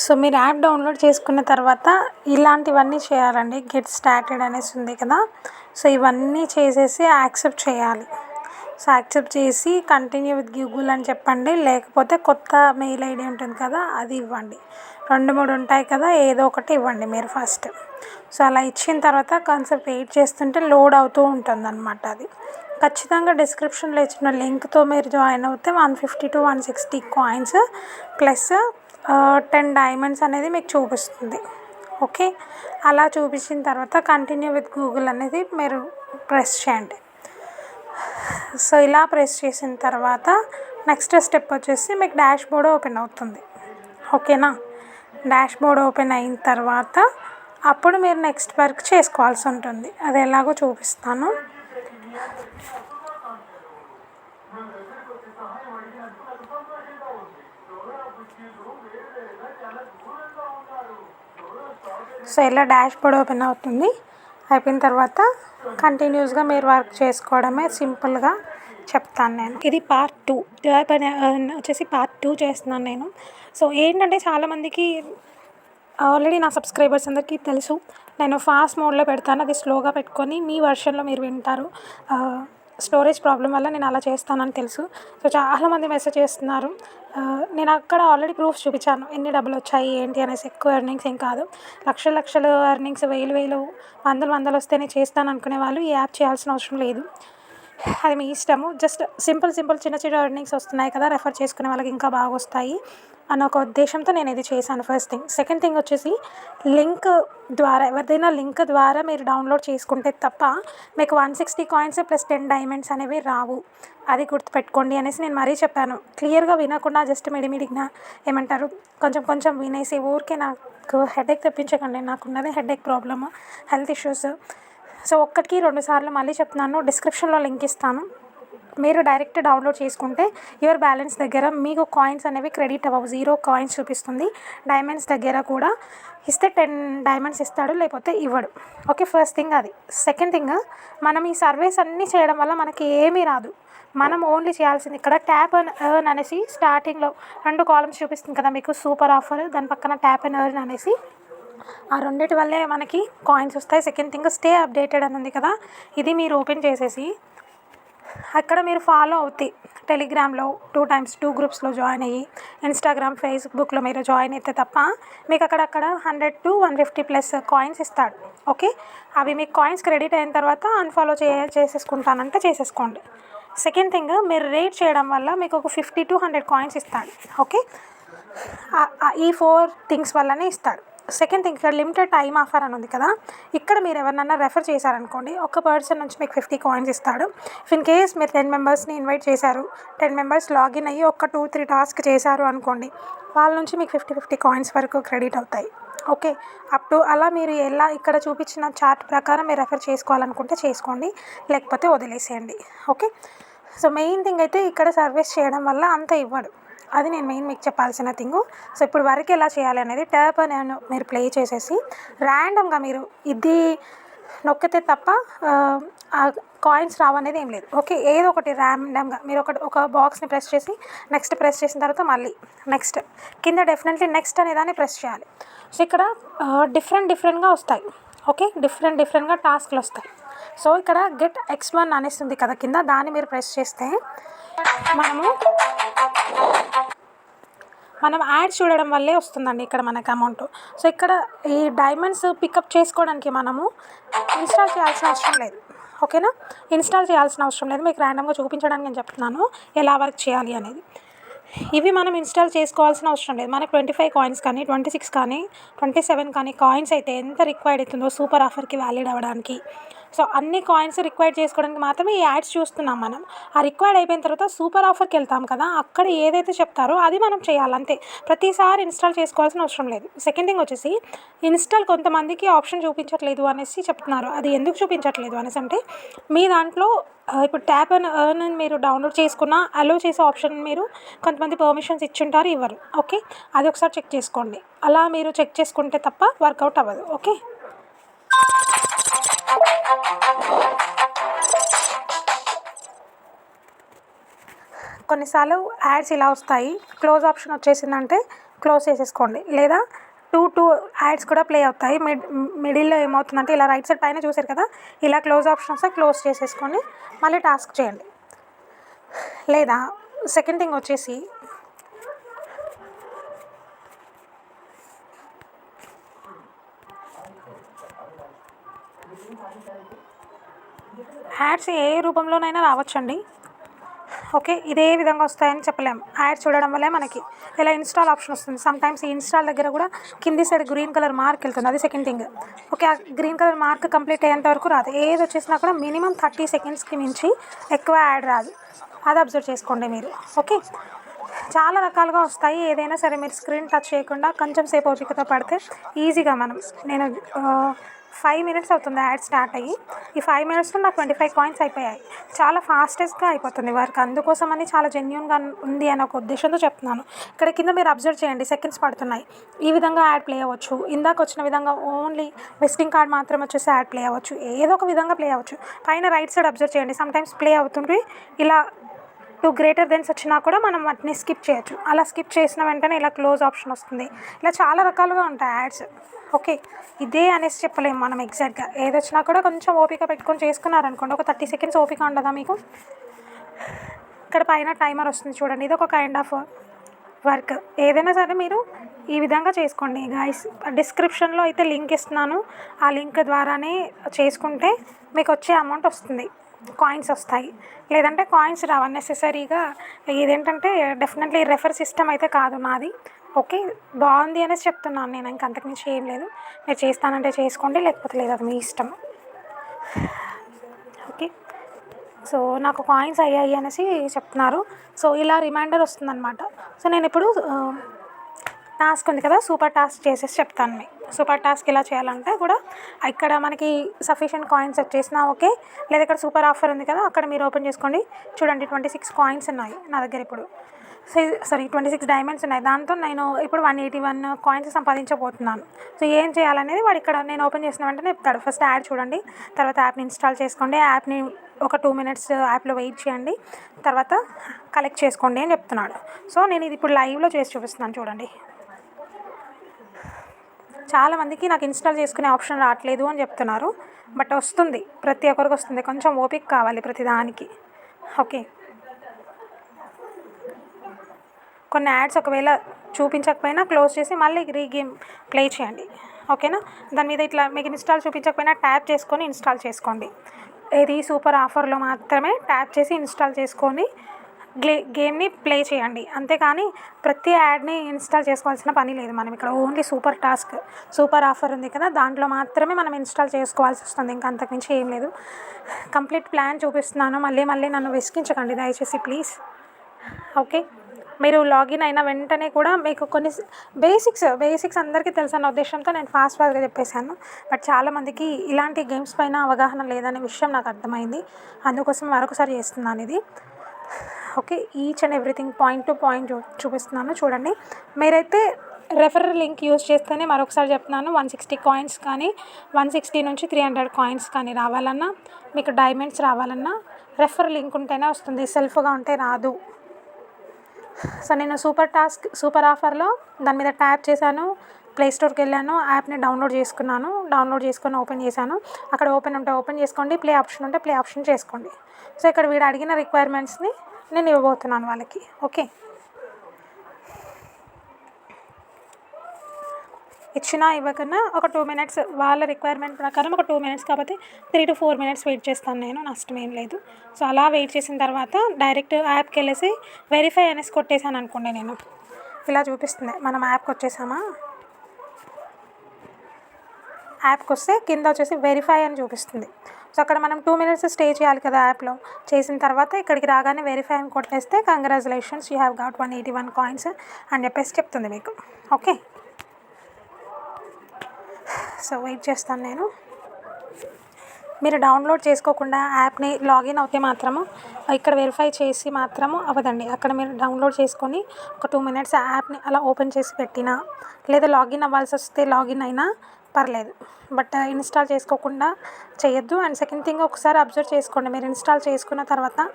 So మీరు app download చేసుకున్న తర్వాత ఇలాంటివన్నీ చేయాలండి. గెట్ స్టార్టెడ్ అనేసి ఉంది కదా, సో ఇవన్నీ చేసేసి యాక్సెప్ట్ చేయాలి. సో యాక్సెప్ట్ చేసి కంటిన్యూ విత్ గూగుల్ అని చెప్పండి, లేకపోతే కొత్త మెయిల్ ఐడి ఉంటుంది కదా అది ఇవ్వండి. 2-3 ఉంటాయి కదా, ఏదో ఒకటి ఇవ్వండి మీరు ఫస్ట్. సో అలా ఇచ్చిన తర్వాత కాన్సెప్ట్ వెయిట్ చేస్తుంటే లోడ్ అవుతూ ఉంటుంది అనమాట. అది ఖచ్చితంగా డిస్క్రిప్షన్లో ఇచ్చిన లింక్తో మీరు జాయిన్ అవుతే 150 to 160 కాయిన్స్ ప్లస్ 10 డైమండ్స్ అనేది మీకు చూపిస్తుంది. ఓకే, అలా చూపించిన తర్వాత కంటిన్యూ విత్ గూగుల్ అనేది మీరు ప్రెస్ చేయండి. సో ఇలా ప్రెస్ చేసిన తర్వాత నెక్స్ట్ స్టెప్ వచ్చేసి మీకు డాష్ బోర్డ్ ఓపెన్ అవుతుంది. ఓకేనా, డాష్ బోర్డ్ ఓపెన్ అయిన తర్వాత అప్పుడు మీరు నెక్స్ట్ వర్క్ చేసుకోవాల్సి ఉంటుంది. అది ఎలాగో చూపిస్తాను. సో ఇలా డాష్ బోర్డ్ ఓపెన్ అవుతుంది. అయిపోయిన తర్వాత కంటిన్యూస్గా మీరు వర్క్ చేసుకోవడమే సింపుల్గా చెప్తాను నేను. ఇది పార్ట్ 2 వచ్చేసి పార్ట్ 2 చేస్తున్నాను నేను. సో ఏంటంటే చాలామందికి ఆల్రెడీ నా సబ్స్క్రైబర్స్ అందరికీ తెలుసు, నేను ఫాస్ట్ మోడ్లో పెడతాను, అది స్లోగా పెట్టుకొని మీ వర్షన్లో మీరు వింటారు. స్టోరేజ్ ప్రాబ్లం వల్ల నేను అలా చేస్తానని తెలుసు. సో చాలామంది మెసేజ్ చేస్తున్నారు. నేను అక్కడ ఆల్రెడీ ప్రూఫ్స్ చూపించాను, ఎన్ని డబ్బులు వచ్చాయి ఏంటి అనేసి. ఎక్కువ ఎర్నింగ్స్ ఏం కాదు, లక్షలు ఎర్నింగ్స్, వేలు వందలు వస్తేనే చేస్తాను అనుకునే వాళ్ళు ఈ యాప్ చేయాల్సిన అవసరం లేదు. అది మీ ఇష్టము. జస్ట్ సింపుల్ చిన్న ఎర్నింగ్స్ వస్తున్నాయి కదా, రెఫర్ చేసుకునే వాళ్ళకి ఇంకా బాగా వస్తాయి అన్న ఒక ఉద్దేశంతో నేను ఇది చేశాను. First thing. సెకండ్ థింగ్ వచ్చేసి లింక్ ద్వారా, ఎవరిదైనా లింక్ ద్వారా మీరు డౌన్లోడ్ చేసుకుంటే తప్ప మీకు 160 కాయిన్స్ ప్లస్ 10 డైమండ్స్ అనేవి రావు. అది గుర్తుపెట్టుకోండి అనేసి నేను మరీ చెప్పాను. క్లియర్గా వినకుండా జస్ట్ మిడిమిడిగా ఏమంటారు కొంచెం వినేసి ఊరికే నాకు హెడేక్ తెప్పించకండి. నాకున్నది headache problem, health issues. So 1కి 2 సార్లు మళ్ళీ చెప్తున్నాను, డిస్క్రిప్షన్లో లింక్ ఇస్తాను. మీరు డైరెక్ట్ డౌన్లోడ్ చేసుకుంటే యువర్ బ్యాలెన్స్ దగ్గర మీకు కాయిన్స్ అనేవి క్రెడిట్ అవ్వవు, 0 కాయిన్స్ చూపిస్తుంది. డైమండ్స్ దగ్గర కూడా ఇస్తే 10 డైమండ్స్ ఇస్తాడు, లేకపోతే ఇవ్వడు. ఓకే, ఫస్ట్ థింగ్ అది. సెకండ్ థింగ్, మనం ఈ సర్వేస్ అన్నీ చేయడం వల్ల మనకి ఏమీ రాదు. మనం ఓన్లీ చేయాల్సింది ఇక్కడ ట్యాప్ అండ్ ఎర్న్ అనేసి స్టార్టింగ్లో 2 కాలమ్స్ చూపిస్తుంది కదా మీకు, సూపర్ ఆఫర్, దాని పక్కన ట్యాప్ అండ్ ఎర్న్ అనేసి. ఆ రెండింటి వల్లే మనకి కాయిన్స్ వస్తాయి. సెకండ్ థింగ్ స్టే అప్డేటెడ్ అని ఉంది కదా, ఇది మీరు ఓపెన్ చేసేసి అక్కడ మీరు ఫాలో అవుతాయి. టెలిగ్రామ్లో 2 times 2 గ్రూప్స్లో జాయిన్ అయ్యి, ఇన్స్టాగ్రామ్, ఫేస్బుక్లో మీరు జాయిన్ అయితే తప్ప మీకు అక్కడ 100 to 150 ప్లస్ కాయిన్స్ ఇస్తాడు. ఓకే, అవి మీకు కాయిన్స్ క్రెడిట్ అయిన తర్వాత అన్ఫాలో చేసేసుకుంటానంటే చేసేసుకోండి. సెకండ్ థింగ్, మీరు రేట్ చేయడం వల్ల మీకు ఒక 50 to 100 కాయిన్స్ ఇస్తాడు. ఓకే, ఈ 4 థింగ్స్ వల్లనే ఇస్తాడు. సెకండ్ థింగ్, ఇక్కడ లిమిటెడ్ టైం ఆఫర్ అని ఉంది కదా, ఇక్కడ మీరు ఎవరినన్నా రెఫర్ చేశారనుకోండి, ఒక పర్సన్ నుంచి మీకు 50 కాయిన్స్ ఇస్తాడు. ఇన్ కేస్ మీరు 10 మెంబర్స్ని ఇన్వైట్ చేశారు, 10 మెంబర్స్ లాగిన్ అయ్యి ఒక 2-3 టాస్క్ చేశారు అనుకోండి, వాళ్ళ నుంచి మీకు 50 కాయిన్స్ వరకు క్రెడిట్ అవుతాయి. ఓకే, అప్ టు అలా మీరు ఎలా ఇక్కడ చూపించిన చార్ట్ ప్రకారం మీరు రెఫర్ చేసుకోవాలనుకుంటే చేసుకోండి, లేకపోతే వదిలేసేయండి. ఓకే, సో మెయిన్ థింగ్ అయితే ఇక్కడ సర్వీస్ చేయడం వల్ల అంత ఇవ్వడు, అది నేను మెయిన్ మీకు చెప్పాల్సిన థింగు. సో ఇప్పుడు వరకు ఎలా చేయాలి అనేది ట్యాప్ అని మీరు ప్లే చేసేసి ర్యాండమ్గా మీరు ఇది నొక్కితే తప్ప కాయిన్స్ రావనేది ఏం లేదు. ఓకే, ఏదో ఒకటి ర్యాండమ్గా మీరు ఒక బాక్స్ని ప్రెస్ చేసి నెక్స్ట్ ప్రెస్ చేసిన తర్వాత మళ్ళీ నెక్స్ట్ కింద డెఫినెట్లీ నెక్స్ట్ అనేదాన్ని ప్రెస్ చేయాలి. సో ఇక్కడ డిఫరెంట్గా వస్తాయి. ఓకే, డిఫరెంట్గా టాస్క్లు వస్తాయి. సో ఇక్కడ గెట్ X1 అనేసి ఉంది కదా కింద, దాన్ని మీరు ప్రెస్ చేస్తే మనం యాడ్స్ చూడడం వల్లే వస్తుందండి ఇక్కడ మనకు అమౌంట్. సో ఇక్కడ ఈ డైమండ్స్ పికప్ చేసుకోవడానికి మనము ఇన్స్టాల్ చేయాల్సిన అవసరం లేదు. ఓకేనా, ఇన్స్టాల్ చేయాల్సిన అవసరం లేదు, మీకు ర్యాండమ్గా చూపించడానికి నేను చెప్తున్నాను ఎలా వర్క్ చేయాలి అనేది. ఇవి మనం ఇన్స్టాల్ చేసుకోవాల్సిన అవసరం లేదు. మనకు 25 కాయిన్స్ కానీ 26 కానీ 27 కానీ కాయిన్స్ అయితే ఎంత రిక్వైర్డ్ అవుతుందో సూపర్ ఆఫర్కి వ్యాలిడ్ అవ్వడానికి. సో అన్ని కాయిన్స్ రిక్వైర్డ్ చేసుకోవడానికి మాత్రమే ఈ యాడ్స్ చూస్తున్నాం మనం. ఆ రిక్వైర్డ్ అయిపోయిన తర్వాత సూపర్ ఆఫర్కి వెళ్తాం కదా, అక్కడ ఏదైతే చెప్తారో అది మనం చేయాలి అంతే. ప్రతిసారి ఇన్స్టాల్ చేసుకోవాల్సిన అవసరం లేదు. సెకండ్ థింగ్ వచ్చేసి ఇన్స్టాల్ కొంతమందికి ఆప్షన్ చూపించట్లేదు అనేసి చెప్తున్నారు. అది ఎందుకు చూపించట్లేదు అనేసి అంటే, మీ దాంట్లో ఇప్పుడు ట్యాప్ అండ్ ఎర్న్ మీరు డౌన్లోడ్ చేసుకున్న అలో చేసే ఆప్షన్ మీరు కొంతమంది పర్మిషన్స్ ఇచ్చుంటారు, ఇవ్వరు. ఓకే, అది ఒకసారి చెక్ చేసుకోండి. అలా మీరు చెక్ చేసుకుంటే తప్ప వర్కౌట్ అవ్వదు. ఓకే, కొన్నిసార్లు యాడ్స్ ఇలా వస్తాయి. క్లోజ్ ఆప్షన్ వచ్చేసిందంటే క్లోజ్ చేసేసుకోండి. లేదా టూ యాడ్స్ కూడా ప్లే అవుతాయి. మిడిల్లో ఏమవుతుందంటే ఇలా రైట్ సైడ్ పైన చూసారు కదా, ఇలా క్లోజ్ ఆప్షన్ వస్తే క్లోజ్ చేసేసుకొని మళ్ళీ టాస్క్ చేయండి. లేదా సెకండ్ థింగ్ వచ్చేసి యాడ్స్ ఏ రూపంలోనైనా రావచ్చండి. ఓకే, ఇదే విధంగా వస్తాయని చెప్పలేము. యాడ్స్ చూడడం వల్లే మనకి ఇలా ఇన్స్టాల్ ఆప్షన్ వస్తుంది. సమ్టైమ్స్ ఈ ఇన్స్టాల్ దగ్గర కూడా కింది సైడ్ గ్రీన్ కలర్ మార్క్ వెళ్తుంది, అది సెకండ్ థింగ్. ఓకే, ఆ గ్రీన్ కలర్ మార్క్ కంప్లీట్ అయ్యేంత వరకు రాదు. ఏది వచ్చేసినా కూడా మినిమం 30 సెకండ్స్కి మించి ఎక్కువ యాడ్ రాదు. అది అబ్జర్వ్ చేసుకోండి మీరు. ఓకే, చాలా రకాలుగా వస్తాయి. ఏదైనా సరే మీరు స్క్రీన్ టచ్ చేయకుండా కొంచెం సేపు ఓపికతో పడితే ఈజీగా నేను 5 minutes అవుతుంది యాడ్ స్టార్ట్ అయ్యి. ఈ 5 minutesలో నాకు 25 కాయిన్స్ అయిపోయాయి. చాలా ఫాస్టెస్ట్గా అయిపోతుంది వర్క్. అందుకోసమని చాలా జెన్యూన్గా ఉంది అనే ఒక ఉద్దేశంతో చెప్తున్నాను. ఇక్కడ కింద మీరు అబ్జర్వ్ చేయండి, సెకండ్స్ పడుతున్నాయి. ఈ విధంగా యాడ్ ప్లే అవ్వచ్చు. ఇందాక వచ్చిన విధంగా ఓన్లీ విజిటింగ్ కార్డ్ మాత్రం వచ్చేసి యాడ్ ప్లే అవ్వచ్చు. ఏదో ఒక విధంగా ప్లే అవ్వచ్చు. పైన రైట్ సైడ్ అబ్జర్వ్ చేయండి, సమ్టైమ్స్ ప్లే అవుతుంటే ఇలా 2 greater than వచ్చినా కూడా మనం వాటిని స్కిప్ చేయొచ్చు. అలా స్కిప్ చేసిన వెంటనే ఇలా క్లోజ్ ఆప్షన్ వస్తుంది. ఇలా చాలా రకాలుగా ఉంటాయి యాడ్స్. ఓకే, ఇదే అనేసి చెప్పలేము మనం ఎగ్జాక్ట్గా. ఏదొచ్చినా కూడా కొంచెం ఓపిక పెట్టుకొని చేసుకున్నారనుకోండి, ఒక 30 seconds ఓపిక ఉండదా మీకు? ఇక్కడ పైన టైమర్ వస్తుంది చూడండి, ఇది ఒక కైండ్ ఆఫ్ వర్క్. ఏదైనా సరే మీరు ఈ విధంగా చేసుకోండి గాయ్స్. డిస్క్రిప్షన్లో అయితే లింక్ ఇస్తున్నాను. ఆ లింక్ ద్వారానే చేసుకుంటే మీకు వచ్చే అమౌంట్ వస్తుంది, కాయిన్స్ వస్తాయి. లేదంటే కాయిన్స్ రావు అన్నెసెసరీగా. ఇదేంటంటే డెఫినెట్లీ రెఫర్ సిస్టమ్ అయితే కాదు నాది. ఓకే, బాగుంది అనేసి చెప్తున్నాను నేను, ఇంకా అంతకుమించి ఏం లేదు. మీరు చేస్తానంటే చేసుకోండి, లేకపోతే లేదు, అది మీ ఇష్టం. ఓకే, సో నాకు కాయిన్స్ అయ్యాయి అనేసి చెప్తున్నారు. సో ఇలా రిమైండర్ వస్తుందన్నమాట. సో నేను ఇప్పుడు టాస్క్ ఉంది కదా, సూపర్ టాస్క్ చేసేసి చెప్తాను మీకు. సూపర్ టాస్క్ ఎలా చేయాలంటే కూడా ఇక్కడ మనకి సఫిషియెంట్ కాయిన్స్ వచ్చేసినా ఓకే. లేదా ఇక్కడ సూపర్ ఆఫర్ ఉంది కదా, అక్కడ మీరు ఓపెన్ చేసుకోండి. చూడండి 26 కాయిన్స్ ఉన్నాయి నా దగ్గర ఇప్పుడు. 26 డైమండ్స్ ఉన్నాయి. దాంతో నేను ఇప్పుడు 181 కాయిన్స్ సంపాదించబోతున్నాను. సో ఏం చేయాలనేది వాడు ఇక్కడ నేను ఓపెన్ చేసిన వెంటనే చెప్తాడు. ఫస్ట్ యాడ్ చూడండి, తర్వాత యాప్ని ఇన్స్టాల్ చేసుకోండి, యాప్ని ఒక 2 minutes యాప్లో వెయిట్ చేయండి, తర్వాత కలెక్ట్ చేసుకోండి అని చెప్తున్నాడు. సో నేను ఇది ఇప్పుడు లైవ్లో చేసి చూపిస్తున్నాను చూడండి. చాలామందికి నాకు ఇన్స్టాల్ చేసుకునే ఆప్షన్ రావట్లేదు అని చెప్తున్నారు. బట్ వస్తుంది, ప్రతి ఒక్కరికి వస్తుంది. కొంచెం ఓపిక కావాలి ప్రతిదానికి. ఓకే, కొన్ని యాడ్స్ ఒకవేళ చూపించకపోయినా క్లోజ్ చేసి మళ్ళీ రీగేమ్ ప్లే చేయండి. ఓకేనా, దాని మీద ఇట్లా మీకు ఇన్స్టాల్ చూపించకపోయినా ట్యాప్ చేసుకొని ఇన్స్టాల్ చేసుకోండి. ఇది సూపర్ ఆఫర్లో మాత్రమే ట్యాప్ చేసి ఇన్స్టాల్ చేసుకొని గేమ్ని ప్లే చేయండి. అంతేకాని ప్రతి యాడ్ని ఇన్స్టాల్ చేసుకోవాల్సిన పని లేదు. మనం ఇక్కడ only super task, super offer ఉంది కదా, దాంట్లో మాత్రమే మనం ఇన్స్టాల్ చేసుకోవాల్సి వస్తుంది. ఇంకా అంతకుమించి ఏం లేదు. కంప్లీట్ ప్లాన్ చూపిస్తున్నాను, మళ్ళీ నన్ను విసిగించకండి దయచేసి ప్లీజ్. ఓకే, మీరు లాగిన్ అయిన వెంటనే కూడా మీకు కొన్ని బేసిక్స్ అందరికీ తెలుసన్న ఉద్దేశంతో నేను ఫాస్ట్గా చెప్పేశాను. బట్ చాలామందికి ఇలాంటి గేమ్స్ పైన అవగాహన లేదనే విషయం నాకు అర్థమైంది. అందుకోసం మరొకసారి చేస్తున్నాను ఇది. Okay, each and everything point to point చూపిస్తున్నాను చూడండి. మీరైతే రెఫరల్ లింక్ యూజ్ చేస్తేనే, మరొకసారి చెప్తున్నాను, 160 కాయిన్స్ కానీ 160 నుంచి 300 కాయిన్స్ కానీ రావాలన్నా, మీకు డైమండ్స్ రావాలన్నా రెఫరల్ లింక్ ఉంటేనే వస్తుంది, సెల్ఫ్గా ఉంటే రాదు. సో నేను సూపర్ ఆఫర్లో దాని మీద ట్యాప్ చేశాను, ప్లేస్టోర్కి వెళ్ళాను, యాప్ని డౌన్లోడ్ చేసుకొని ఓపెన్ చేశాను. అక్కడ ఓపెన్ ఉంటే ఓపెన్ చేసుకోండి, ప్లే ఆప్షన్ ఉంటే ప్లే ఆప్షన్ చేసుకోండి. సో ఇక్కడ వీడు అడిగిన రిక్వైర్మెంట్స్ని నేను ఇవ్వబోతున్నాను వాళ్ళకి. ఓకే, ఇచ్చినా ఇవ్వకన్నా ఒక 2 minutes వాళ్ళ రిక్వైర్మెంట్ ప్రకారం ఒక 2 minutes కాబట్టి 3 to 4 minutes వెయిట్ చేస్తాను నేను, నష్టం ఏం లేదు. సో అలా వెయిట్ చేసిన తర్వాత డైరెక్ట్ యాప్కి వెళ్ళేసి వెరిఫై అనేసి కొట్టేసాను అనుకోండి. నేను ఇలా చూపిస్తుంది, మనం యాప్కి వచ్చేసామా, యాప్కి వస్తే కింద వచ్చేసి వెరిఫై అని చూపిస్తుంది. సో అక్కడ మనం 2 minutes స్టే చేయాలి కదా యాప్లో. చేసిన తర్వాత ఇక్కడికి రాగానే వెరిఫై అని కొట్టేస్తే congratulations, you have got 181 coins అని చెప్పేసి చెప్తుంది మీకు. ఓకే, సో వెయిట్ చేస్తాను నేను. మీరు డౌన్లోడ్ చేసుకోకుండా యాప్ని లాగిన్ అవుతే మాత్రము ఇక్కడ వెరిఫై చేసి మాత్రము అవ్వదండి. అక్కడ మీరు డౌన్లోడ్ చేసుకొని ఒక 2 minutes యాప్ని అలా ఓపెన్ చేసి పెట్టినా, లేదా లాగిన్ అవ్వాల్సి వస్తే లాగిన్ అయినా పర్లేదు. బట్ ఇన్స్టాల్ చేసుకోకుండా చేయొద్దు. అండ్ సెకండ్ థింగ్ ఒకసారి అబ్జర్వ్ చేసుకోండి. మీరు ఇన్స్టాల్ చేసుకున్న తర్వాత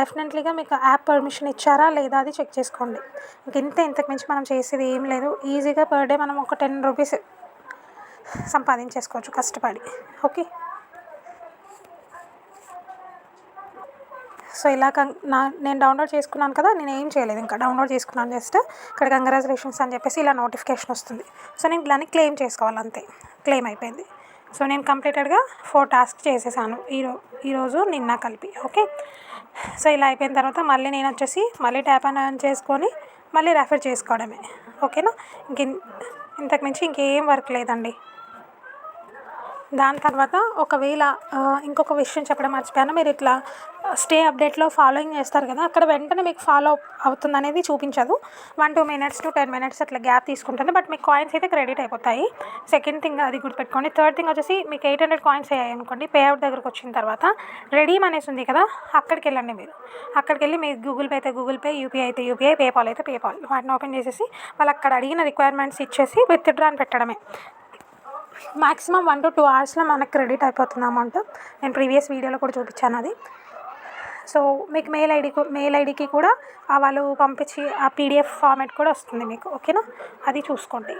డెఫినెట్లీగా మీకు యాప్ పర్మిషన్ ఇచ్చారా లేదా అది చెక్ చేసుకోండి. ఇంతకు మించి మనం చేసేది ఏం లేదు. ఈజీగా పర్ డే మనం ఒక 10 రూపీస్ సంపాదించేసుకోవచ్చు కష్టపడి. ఓకే. సో ఇలా నేను డౌన్లోడ్ చేసుకున్నాను కదా, నేను ఏం చేయలేదు, ఇంకా డౌన్లోడ్ చేసుకున్నాను. జస్ట్ ఇక్కడ కంగ్రాచులేషన్స్ అని చెప్పేసి ఇలా నోటిఫికేషన్ వస్తుంది. సో నేను దాన్ని క్లెయిమ్ చేసుకోవాలి అంతే. క్లెయిమ్ అయిపోయింది. సో నేను కంప్లీటెడ్గా 4 టాస్క్ చేసేసాను ఈరోజు నిన్న కలిపి. ఓకే. సో ఇలా అయిపోయిన తర్వాత మళ్ళీ నేను వచ్చేసి మళ్ళీ ట్యాప్ ఆన్ చేసుకొని మళ్ళీ రెఫర్ చేసుకోవడమే. ఓకేనా. ఇంతకు మించి ఇంకేం వర్క్ లేదండి. దాని తర్వాత ఒకవేళ ఇంకొక విషయం చెప్పడం మర్చిపోయాను. మీరు ఇట్లా స్టే అప్డేట్లో ఫాలోయింగ్ చేస్తారు కదా, అక్కడ వెంటనే మీకు ఫాలో అవుతుంది అనేది చూపించదు. 1-2 మినిట్స్ to 10 మినిట్స్ అట్లా గ్యాప్ తీసుకుంటుంది. బట్ మీకు కాయిన్స్ అయితే క్రెడిట్ అయిపోతాయి. సెకండ్ థింగ్ అది గుర్తుపెట్టుకోండి. థర్డ్ థింగ్ వచ్చేసి మీకు 800 కాయిన్స్ అయ్యాయి అనుకోండి, పే అవుట్ దగ్గరకు వచ్చిన తర్వాత రెడీమ్ అనేసి ఉంది కదా, అక్కడికి వెళ్ళండి. మీరు అక్కడికి వెళ్ళి మీకు గూగుల్ పే అయితే గూగుల్ పే, యూపీఐ అయితే యూపీఐ, పేపాల్ అయితే పేపాల్, వాటిని ఓపెన్ చేసేసి వాళ్ళు అక్కడ అడిగిన రిక్వైర్మెంట్స్ ఇచ్చేసి విత్డ్రా అని పెట్టడమే. మ్యాక్సిమం 1 to 2 అవర్స్లో మనకు క్రెడిట్ అయిపోతుంది అమౌంట్. నేను ప్రీవియస్ వీడియోలో కూడా చూపించాను అది. సో మీకు మెయిల్ ఐడికి కూడా వాళ్ళు పంపించి ఆ పీడిఎఫ్ ఫార్మాట్ కూడా వస్తుంది మీకు. ఓకేనా. అది చూసుకోండి.